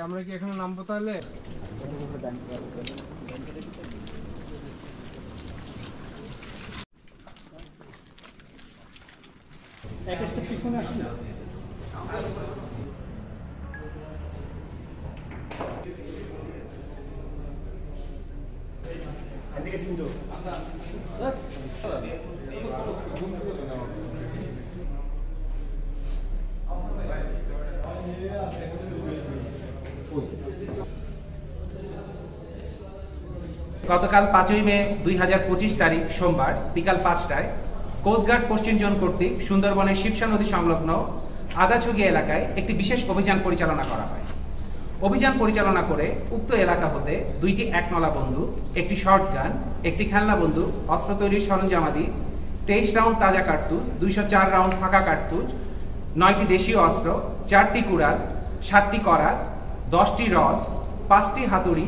আমরা কি এখানে নামবো তাহলে? একটা পিছনে আসি না। গতকাল 5ই মে 2025 তারিখ সোমবার বিকাল 5টায় কোস্টগার্ড পশ্চিম জোন কর্তৃক সুন্দরবনের শিবসা নদী সংলগ্ন আদাছুগি এলাকায় একটি বিশেষ অভিযান পরিচালনা করা হয়। অভিযান পরিচালনা করে উক্ত এলাকা হতে 2টি একনলা বন্দুক, একটি শর্টগান, একটি খেলনা বন্দুক, অস্ত্র তৈরির সরঞ্জামাদি, 23 রাউন্ড তাজা কার্তুজ, 204 রাউন্ড ফাঁকা কার্তুজ, 9টি দেশীয় অস্ত্র, 4টি কুড়াল, 7টি করাত, 10টি রড, 5টি হাতুড়ি,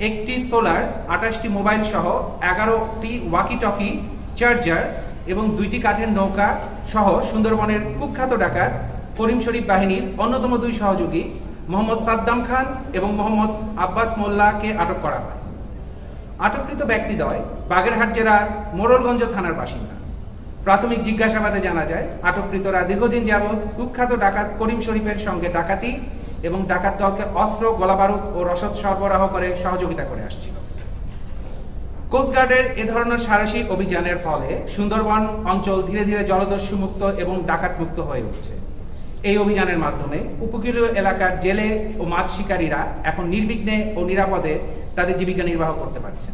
একটি সোলার, 28টি মোবাইল সহ 11টি ওয়াকি টকি, চার্জার এবং 2টি কাঠের নৌকা সহ সুন্দরবনের কুখ্যাত ডাকাত করিম শরীফ বাহিনীর অন্যতম 2 সহযোগী মোহাম্মদ সাদ্দাম খান এবং মোহাম্মদ আব্বাস মোল্লাকে আটক করা হয়। আটককৃত ব্যক্তিদ্বয় বাগেরহাট জেলার মোড়লগঞ্জ থানার বাসিন্দা। প্রাথমিক জিজ্ঞাসাবাদে জানা যায় আটককৃতরা দীর্ঘদিন যাবৎ কুখ্যাত ডাকাত করিম শরীফের সঙ্গে ডাকাতি এবং ডাকাত দলকে অস্ত্র, গোলাবারুদ ও রসদ সরবরাহ করে সহযোগিতা করে আসছিল। কোস্টগার্ডের এ ধরনের সাহসী অভিযানের ফলে সুন্দরবন অঞ্চল ধীরে ধীরে জলদস্যু মুক্ত এবং ডাকাত মুক্ত হয়ে উঠছে। এই অভিযানের মাধ্যমে উপকূলীয় এলাকার জেলে ও মাছ শিকারীরা এখন নির্বিঘ্নে ও নিরাপদে তাদের জীবিকা নির্বাহ করতে পারছেন।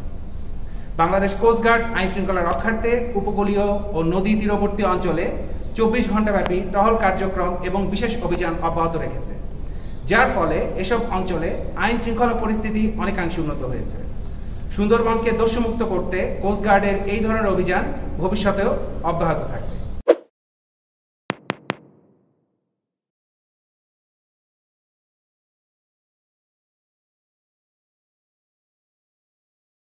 বাংলাদেশ কোস্টগার্ড আইন শৃঙ্খলা রক্ষার্থে উপকূলীয় ও নদী তীরবর্তী অঞ্চলে 24 ঘণ্টাব্যাপী টহল কার্যক্রম এবং বিশেষ অভিযান অব্যাহত রেখেছে, যার ফলে এসব অঞ্চলে আইন শৃঙ্খলা পরিস্থিতি অনেকাংশে উন্নত হয়েছে। সুন্দরবনকে দস্যুমুক্ত করতে কোস্টগার্ডের এই ধরনের অভিযান ভবিষ্যতেও অব্যাহত থাকবে।